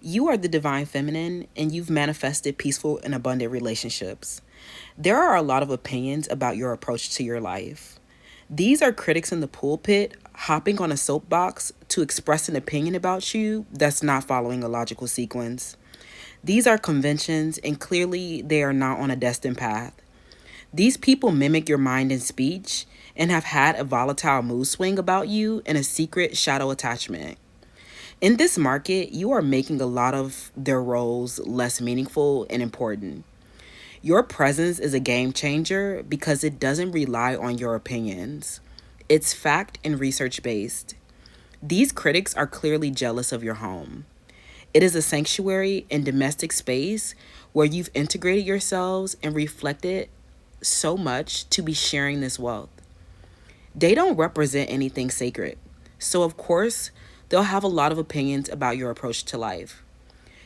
You are the divine feminine, and you've manifested peaceful and abundant relationships. There are a lot of opinions about your approach to your life. These are critics in the pulpit hopping on a soapbox to express an opinion about you that's not following a logical sequence. These are conventions, and clearly they are not on a destined path. These people mimic your mind and speech and have had a volatile mood swing about you and a secret shadow attachment. In this market, you are making a lot of their roles less meaningful and important. Your presence is a game changer because it doesn't rely on your opinions. It's fact and research based. These critics are clearly jealous of your home. It is a sanctuary and domestic space where you've integrated yourselves and reflected so much to be sharing this wealth. They don't represent anything sacred. So, of course, they'll have a lot of opinions about your approach to life.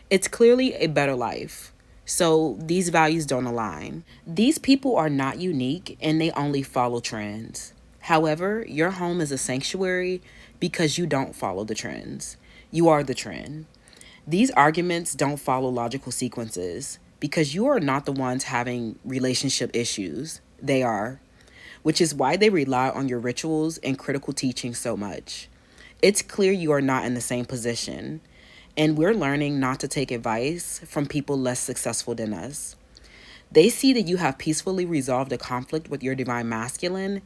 It's clearly a better life. So, these values don't align. These people are not unique and they only follow trends. However, your home is a sanctuary because you don't follow the trends. You are the trend. These arguments don't follow logical sequences because you are not the ones having relationship issues. They are, which is why they rely on your rituals and critical teaching so much. It's clear you are not in the same position, and we're learning not to take advice from people less successful than us. They see that you have peacefully resolved a conflict with your divine masculine,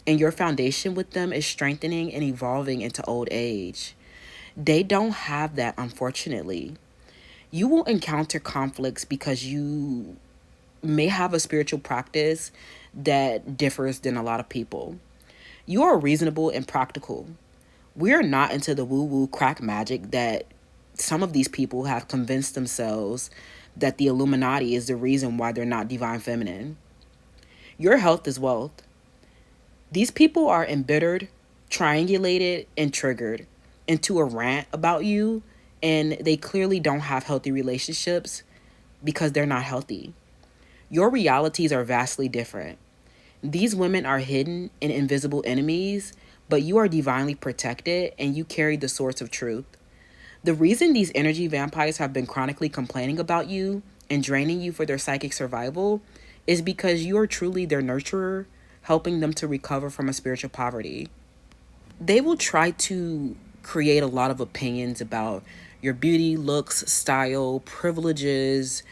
and your foundation with them is strengthening and evolving into old age. They don't have that, unfortunately. You will encounter conflicts because you may have a spiritual practice that differs than a lot of people. You are reasonable and practical. We're not into the woo woo crack magic that some of these people have convinced themselves that the Illuminati is the reason why they're not divine feminine. Your health is wealth. These people are embittered, triangulated, and triggered into a rant about you, and they clearly don't have healthy relationships because they're not healthy. Your realities are vastly different. These women are hidden and invisible enemies, but you are divinely protected and you carry the source of truth. The reason these energy vampires have been chronically complaining about you and draining you for their psychic survival is because you are truly their nurturer, helping them to recover from a spiritual poverty. They will try to create a lot of opinions about your beauty, looks, style, privileges,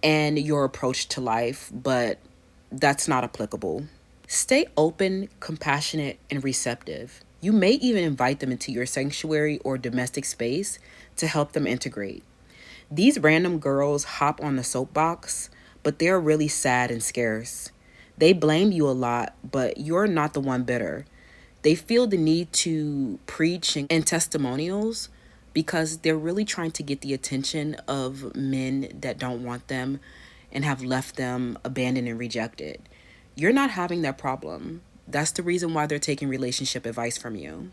and your approach to life, but that's not applicable. Stay open, compassionate, and receptive. You may even invite them into your sanctuary or domestic space to help them integrate. These random girls hop on the soapbox, but they're really sad and scarce. They blame you a lot, but you're not the one bitter. They feel the need to preach and testimonials because they're really trying to get the attention of men that don't want them and have left them abandoned and rejected. You're not having that problem. That's the reason why they're taking relationship advice from you.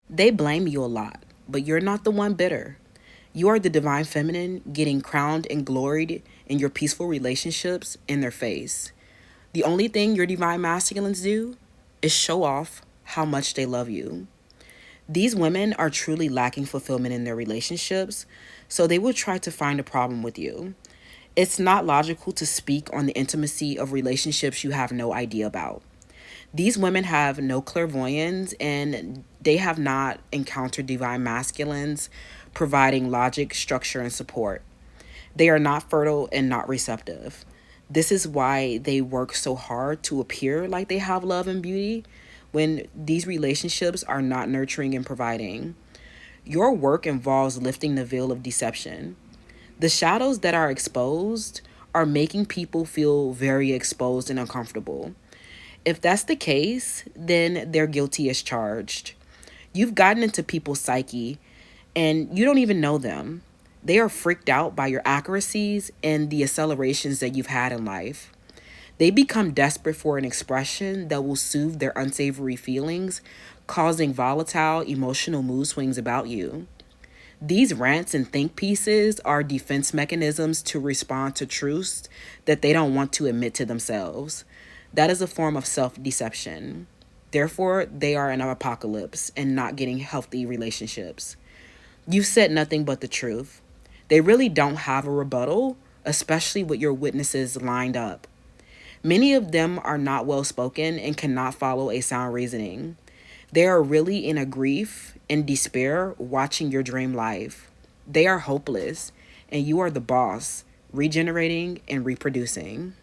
They blame you a lot, but you're not the one bitter. You are the divine feminine getting crowned and gloried in your peaceful relationships in their face. The only thing your divine masculines do is show off how much they love you. These women are truly lacking fulfillment in their relationships, so they will try to find a problem with you. It's not logical to speak on the intimacy of relationships you have no idea about. These women have no clairvoyance and they have not encountered divine masculines providing logic, structure, and support. They are not fertile and not receptive. This is why they work so hard to appear like they have love and beauty when these relationships are not nurturing and providing. Your work involves lifting the veil of deception. The shadows that are exposed are making people feel very exposed and uncomfortable. If that's the case, then they're guilty as charged. You've gotten into people's psyche and you don't even know them. They are freaked out by your accuracies and the accelerations that you've had in life. They become desperate for an expression that will soothe their unsavory feelings, causing volatile emotional mood swings about you. These rants and think pieces are defense mechanisms to respond to truths that they don't want to admit to themselves. That is a form of self deception. Therefore, they are in an apocalypse and not getting healthy relationships. You've said nothing but the truth. They really don't have a rebuttal, especially with your witnesses lined up. Many of them are not well spoken and cannot follow a sound reasoning. They are really in a grief and despair watching your dream life. They are hopeless, and you are the boss, regenerating and reproducing.